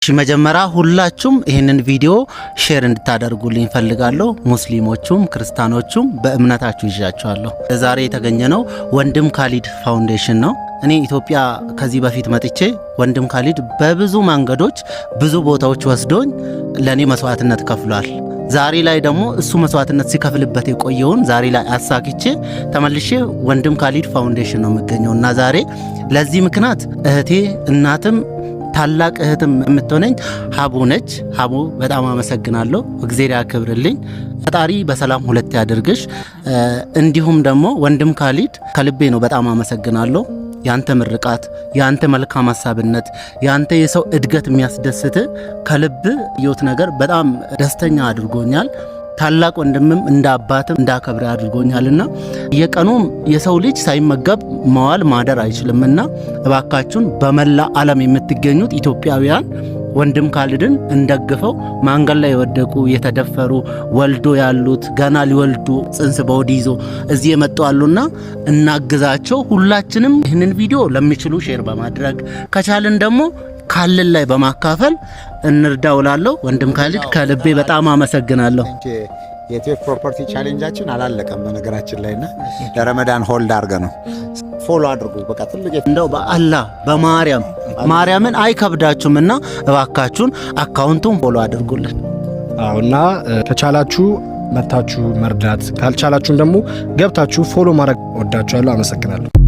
መጀመሪያ ሁላችሁም ይሄንን ቪዲዮ ሼር እንድታደርጉልኝ ፈልጋለሁ። ሙስሊሞቹም ክርስቲያኖቹም በእምነታችሁ ይዣቸዋለሁ። ዛሬ የተገኘነው ወንድም ካሊድ ፋውንዴሽን ነው። እኔ ኢትዮጵያ ከዚህ በፊት መጥቼ ወንድም ካሊድ በብዙ መንገዶች ብዙ ቦታዎች ወስዶኝ ለኔ መስዋዕትነት ከፍሏል። ዛሬ ላይ ደግሞ እሱ መስዋዕትነት ሲከፍልበት የቆየውን ዛሬ ላይ አሳክቼ ተመልሼ ወንድም ካሊድ ፋውንዴሽን ነው የምገኘውና ዛሬ ለዚህ ምክንያት እህቴ እናትም ታላቅ እህትም የምትሆነኝ ሀቡ ነች። ሀቡ በጣም አመሰግናለሁ። እግዚአብሔር ያክብርልኝ። ፈጣሪ በሰላም ሁለት ያድርግሽ። እንዲሁም ደግሞ ወንድም ካሊድ ከልቤ ነው በጣም አመሰግናለሁ። ያንተ ምርቃት፣ ያንተ መልካም ሐሳብነት፣ ያንተ የሰው እድገት የሚያስደስት ከልብ የውት ነገር በጣም ደስተኛ አድርጎኛል። ታላቅ ወንድምም እንደ አባትም እንዳከብረ አድርጎኛልና የቀኑም የሰው ልጅ ሳይመገብ መዋል ማደር አይችልምና እባካችሁን በመላ ዓለም የምትገኙት ኢትዮጵያውያን ወንድም ካሊድን እንደግፈው። ማንገል ላይ የወደቁ የተደፈሩ ወልዶ ያሉት ገና ሊወልዱ ጽንስ በወዲ ይዞ እዚህ የመጡ አሉና እናግዛቸው። ሁላችንም ይህንን ቪዲዮ ለሚችሉ ሼር በማድረግ ከቻልን ደግሞ ካልን ላይ በማካፈል እንርዳውላለሁ። ወንድም ካሊድ ከልቤ በጣም አመሰግናለሁ። የኢትዮ ፕሮፐርቲ ቻሌንጃችን አላለቀም በነገራችን ላይና ለረመዳን ሆልድ አድርገ ነው። ፎሎ አድርጉ። በቃ ትልቅ እንደው በአላህ በማርያምን አይከብዳችሁምና እባካችሁን አካውንቱን ፎሎ አድርጉልን። አውና ከቻላችሁ መታችሁ መርዳት፣ ካልቻላችሁም ደግሞ ገብታችሁ ፎሎ ማድረግ። ወዳችኋለሁ። አመሰግናለሁ።